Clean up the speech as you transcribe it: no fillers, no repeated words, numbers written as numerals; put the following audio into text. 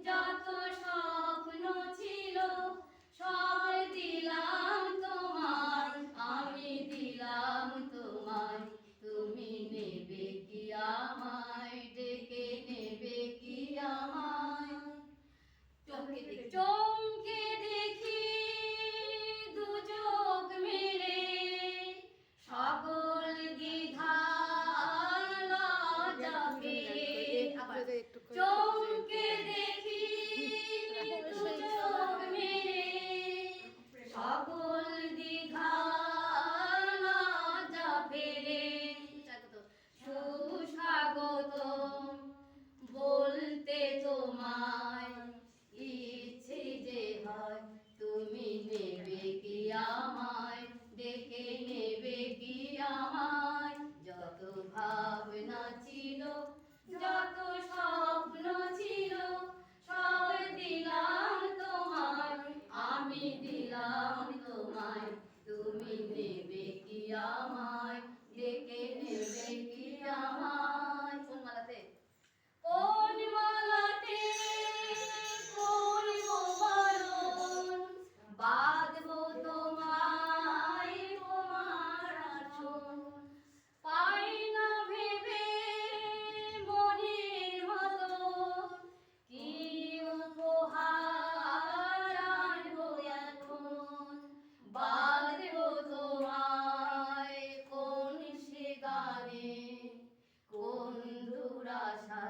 যত স্বপ্ন ছিল সব দিলাম তোমায়, আমি দিলাম তোমায়, তুমি নেবে কি আমায়, ডেকে নেবে কি আমায়? চমকে দেখি দু চোখ মেলে, সকল দ্বিধা লজ্জা পেলে। চমকে দেখি দু চোখ মেলে, সকল দ্বিধা লজ্জা পেলে। সুস্বাগতম বলতে তোমায় ইচ্ছে যে হয়, তুমি নেবে কি আমায়, ডেকে নেবে কি আমায়? যত ভাবনা ছিল যত স্বপ্ন ছিল সব দিলাম তোমায়, আমি দিলাম তোমায়, তুমি নেবে কি আমায়, ডেকে নেবে কি আমায়? কোন মালাতে? কোন মালাতে করব বরণ, বাঁধবো তোমায় তোমার আসন। পাই না ভেবে মনের মতন, কি উপহার আনবো এখন? বাঁধবো তোমায় কোন সে গানে, কোন দুরাশা